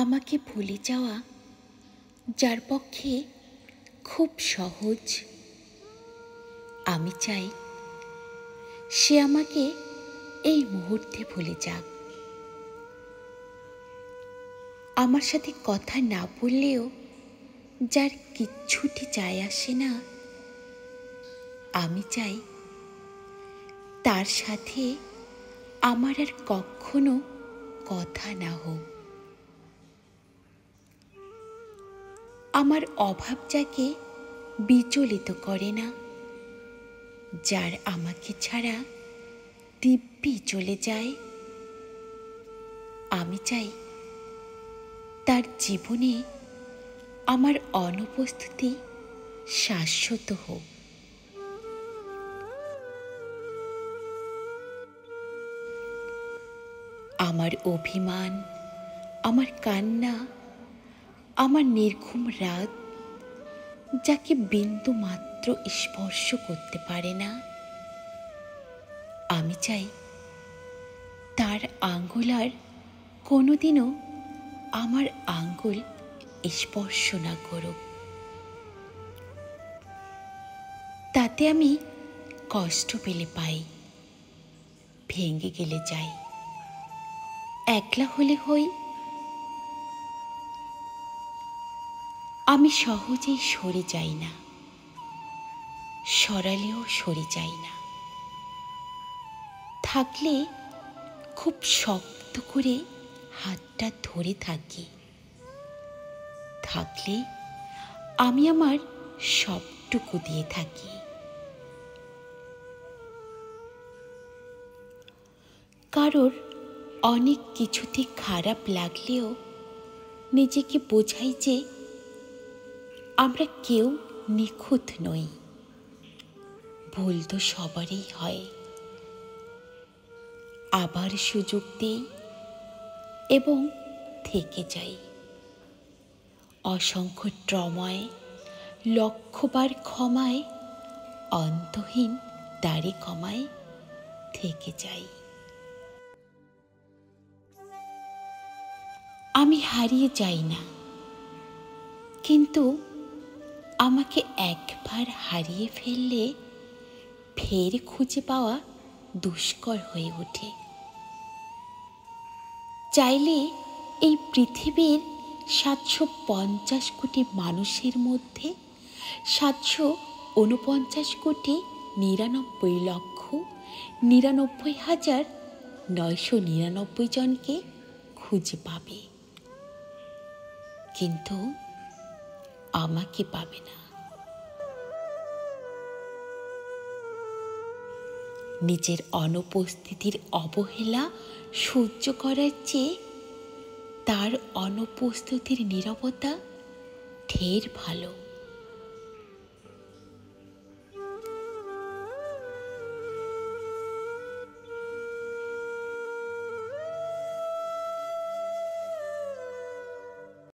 আমাকে ভুলে যাওয়া যার পক্ষে খুব সহজ, আমি চাই সে আমাকে এই মুহূর্তে ভুলে যাক। আমার সাথে কথা না বললেও যার কিচ্ছুটি যায় আসে না, আমি চাই তার সাথে আমার আর কখনো কথা না হোক। আমার অভাব যাকে বিচলিত করে না, যার আমাকে ছাড়া দিব্যি চলে যায়, আমি চাই তার জীবনে আমার অনুপস্থিতি শাশ্বত হোক। আমার অভিমান, আমার কান্না, আমার নির্ঘুম রাত যাকে বিন্দু মাত্র স্পর্শ করতে পারে না, আমি চাই তার আঙ্গুল আর কোনোদিনও আমার আঙ্গুল স্পর্শ না করুক। তাতে আমি কষ্ট পেলে পাই, ভেঙে গেলে যাই, একলা হলে হই। আমি সহজেই সরে যাই না, সরালেও সরে যাই না। থাকলে খুব শক্ত করে হাতটা ধরে থাকি, থাকলে আমি আমার সবটুকু দিয়ে থাকি। কারোর অনেক কিছুতে খারাপ লাগলেও নিজেকে বোঝাই যে আমরা কেউ নিখুঁত নই, ভুল তো সবারই হয়। আবার সুযোগ দিই এবং থেকে যাই। অসংখ্য ট্রমায়, লক্ষবার ক্ষমায়, অন্তহীন দাড়ি কমায় থেকে যাই। আমি হারিয়ে যাই না, কিন্তু আমাকে একবার হারিয়ে ফেললে ফের খুঁজে পাওয়া দুষ্কর হয়ে ওঠে। চাইলে এই পৃথিবীর ৭৫০ কোটি মানুষের মধ্যে ৭৪৯ কোটি ৯৯,৯৯,৯৯৯ জনকে খুঁজে পাবে, কিন্তু আমাকে পাবে না। নিজের অনুপস্থিতির অবহেলা সহ্য করার চেয়ে তার অনুপস্থিতির নীরবতা ঢের ভালো।